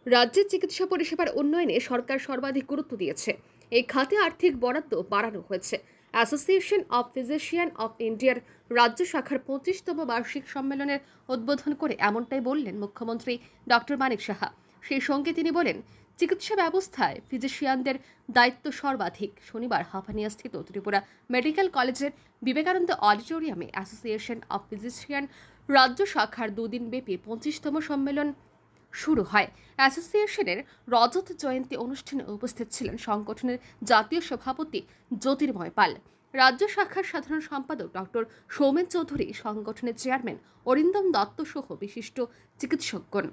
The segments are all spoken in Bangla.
রাজ্যের চিকিৎসা পরিষেবার উন্নয়নে সরকার সর্বাধিক গুরুত্ব দিয়েছে। এই খাতে আর্থিক বরাদ্দ বাড়ানো হয়েছে। অ্যাসোসিয়েশন অব ফিজিশিয়ান অব ইন্ডিয়ার রাজ্য শাখার 25তম বার্ষিক সম্মেলনের উদ্বোধন করে এমনটাই বললেন মুখ্যমন্ত্রী ডক্টর মানিক সাহা। সেই সঙ্গে তিনি বলেন, চিকিৎসা ব্যবস্থায় ফিজিশিয়ানদের দায়িত্ব সর্বাধিক। শনিবার হাফানিয়াস্থিত ত্রিপুরা মেডিকেল কলেজের বিবেকানন্দ অডিটোরিয়ামে অ্যাসোসিয়েশন অব ফিজিশিয়ান রাজ্য শাখার দুদিনব্যাপী 25তম সম্মেলন শুরু হয়। অ্যাসোসিয়েশনের রজত জয়ন্তী অনুষ্ঠানে উপস্থিত ছিলেন সংগঠনের জাতীয় সভাপতি জ্যোতির্ময় পাল, রাজ্য শাখার সাধারণ সম্পাদক ডক্টর সৌমেন চৌধুরী, সংগঠনের চেয়ারম্যান অরিন্দম দত্ত সহ বিশিষ্ট চিকিৎসকগণ।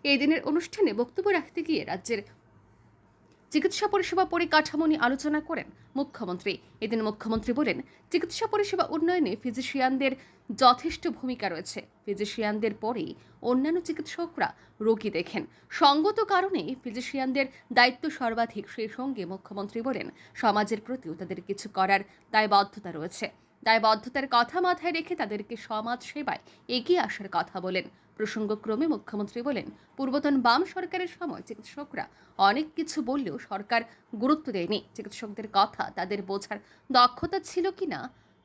এই দিনের অনুষ্ঠানে বক্তব্য রাখতে গিয়ে রাজ্যের চিকিৎসা পরিষেবা পরিকাঠামো নিয়ে আলোচনা করেন মুখ্যমন্ত্রী। এদিন মুখ্যমন্ত্রী বলেন, চিকিৎসা পরিষেবা উন্নয়নে ফিজিশিয়ানদের যথেষ্ট ভূমিকা রয়েছে। ফিজিশিয়ানদের পরেই অন্যান্য চিকিৎসকরা রোগী দেখেন। সঙ্গত কারণে ফিজিশিয়ানদের দায়িত্ব সর্বাধিক। সেই সঙ্গে মুখ্যমন্ত্রী বলেন, সমাজের প্রতিও তাদের কিছু করার দায়বদ্ধতা রয়েছে। দায়বদ্ধতার কথা মাথায় রেখে তাদেরকে সমাজ সেবায় এগিয়ে আসার কথা বলেন। প্রসঙ্গক্রমে মুখ্যমন্ত্রী বলেন, পূর্বতন বাম সরকারের সময় চিকিৎসকরা অনেক কিছু বললেও সরকার গুরুত্ব দেয়নি। চিকিৎসকদের কথা তাদের বোঝার দক্ষতা ছিল কিনা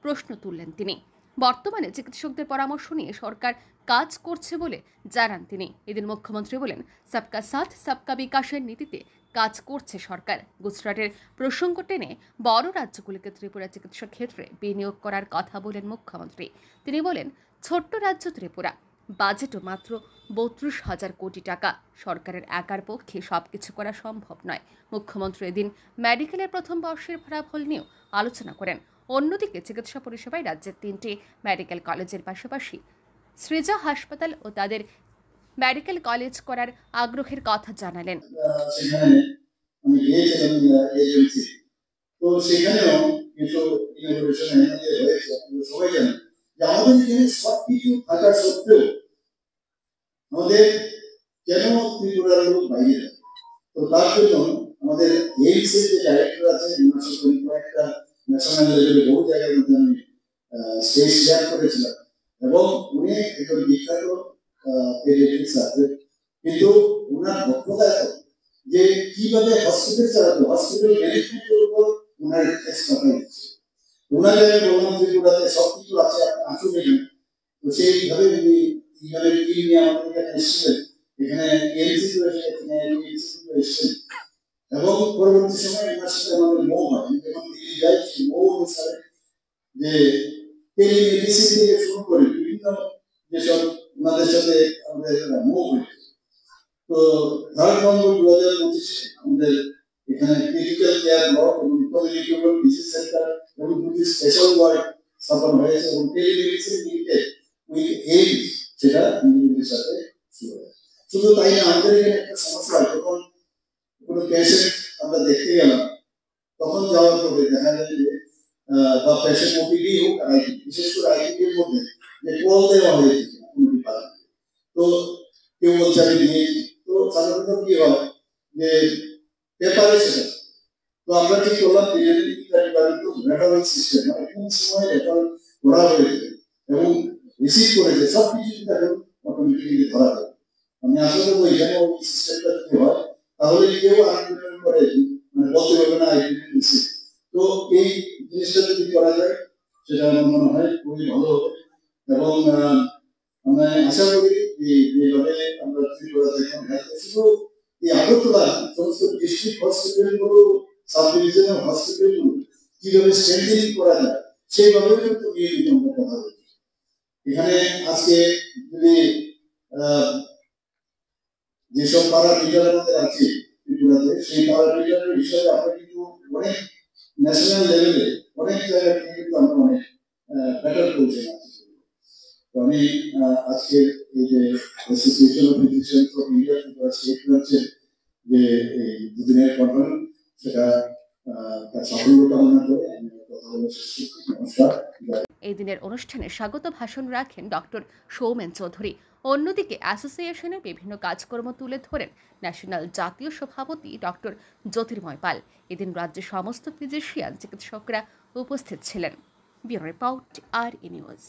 প্রশ্ন তুললেন তিনি। বর্তমানে চিকিৎসকদের পরামর্শ নিয়ে সরকার কাজ করছে বলে জানান তিনি। এদিন মুখ্যমন্ত্রী বলেন, সবকা সাথ সবকা বিকাশের নীতিতে কাজ করছে সরকার। গুজরাটের প্রসঙ্গ টেনে বড় রাজ্যগুলিকে ত্রিপুরা চিকিৎসা ক্ষেত্রে বিনিয়োগ করার কথা বলেন মুখ্যমন্ত্রী। তিনি বলেন, ছোট্ট রাজ্য ত্রিপুরা, বাজেটও মাত্র 32,000 কোটি টাকা। সরকারের একার পক্ষে সবকিছু করা সম্ভব নয়। মুখ্যমন্ত্রী এদিন মেডিকেলের প্রথম বর্ষের ফলাফল নিয়েও আলোচনা করেন। অন্যদিকে চিকিৎসা পরিষেবায় রাজ্যের 3টি মেডিকেল কলেজের পাশাপাশি সৃজা হাসপাতাল ও তাদের মেডিকেল কলেজ করার আগ্রহের কথা জানালেন। তো সেখানেও কিছু ইনোভেশন হয়েছে, সবাই জানেন যে আমাদের এখানে সবকিছু থাকা সত্ত্বেও আমাদের কেন ত্রিপুরার লোক বাইরে। তো তার জন্য আমাদের এইমসের যে ডাইরেক্টর আছে, একটা ন্যাশনাল লেভেলে বহু জায়গার মধ্যে আমি স্টেজ শেয়ার করেছিলাম, এবং উনি একজন বিখ্যাত পেডিয়াট্রিক্স আছে, কিন্তু ওনার দক্ষতা এত যে কিভাবে হসপিটাল চালাতে, হসপিটাল ম্যানেজমেন্টের উপর ওনার এক্সপার্টাইজ আছে। ওনাকে আমি বললাম ত্রিপুরাতে সবকিছু আছে, আসুন এখানে। তো সেইভাবে উনি কিভাবে কি নিয়ে আমাদের এখানে এসেছিলেন, এখানে এমসি এসেছেন, এবং পরবর্তী সময় ওনার সাথে আমাদের মৌ হয়, যখন দিল্লি যাই সেই মৌ অনুসারে যে টেলিমেডিসিন থেকে শুরু করে বিভিন্ন যেসব ওনাদের সাথে আমাদের মৌ হয়েছে। তো 2025 আমাদের এখানে ক্রিটিক্যাল কেয়ার ব্লক এবং কমিউনিকেবল ডিজিজ সেন্টার এবং দুটি স্পেশাল ওয়ার্ড স্থাপন হয়েছে, এবং টেলিমেডিসিন দিকে উইথ এইড সেটা নিজেদের সাথে শুরু হয়েছে। শুধু তাই না, আমাদের এখানে একটা সমস্যা হয়, যখন কোনো পেশেন্ট আমরা দেখতে গেলাম, তখন যাওয়ার পরে দেখা যায় যে বা পেশেন্ট ওপিডি হোক আর আইপি, বিশেষ করে আইপির মধ্যে যে কল দেওয়া হয়েছে কোনো ডিপার্টমেন্টে, তো কেউ বলছে আমি দিয়েছি। তো সাধারণত কি হয় যে পেপারে সেটা, তো আমরা ঠিক করলাম রেফারেন্স সিস্টেম, মানে কোন সময় রেফার করা হয়েছে এবং রিসিভ করেছে সব কিছু এখন অটোমেটিক্যালি ধরা যায়। আমি আশা করবো এখানে ওই সিস্টেমটা যদি হয়, তাহলে কেউ আন্দোলন করে মানে বলতে পারবে না আই ডিডন্ট রিসিভ। তো এই জিনিসটা যদি করা যায়, সেটা আমার মনে হয় খুবই ভালো হবে, এবং আমি আশা করি যে এইভাবে আমরা ত্রিপুরাতে এখন শুধু এই আগরতলা সমস্ত ডিস্ট্রিক্ট হসপিটালগুলো, সাব ডিভিশনাল হসপিটালগুলো কিভাবে স্ট্রেন্থেনিং করা যায় সেইভাবে কিন্তু নিয়মিত আমরা কথা বলছি। এখানে আজকে যদি যেসব পাড়া লিডার আমাদের আছে ত্রিপুরাতে, সেই পাড়া লিডারের হিসাবে আমরা কিন্তু অনেক ন্যাশনাল লেভেলে অনেক জায়গা থেকে কিন্তু আমরা অনেক বেটার পজিশন আছি। তো আমি আজকে এই যে association of physicians of India Tripura state ব্রাঞ্চের যে এই দুদিনের কনফারেন্স, সেটা তার সাফল্য কামনা করে আমি কথা বলে শেষ করছি। নমস্কার। এই দিনের অনুষ্ঠানে স্বাগত ভাষণ রাখেন ডক্টর সৌমেন চৌধুরী। অন্যদিকে অ্যাসোসিয়েশনের বিভিন্ন কাজকর্ম তুলে ধরেন ন্যাশনাল জাতীয় সভাপতি ডক্টর জ্যোতির্ময় পাল। এদিন রাজ্যের সমস্ত ফিজিশিয়ান চিকিৎসকরা উপস্থিত ছিলেন। ব্যুরো রিপোর্ট, আর নিউজ।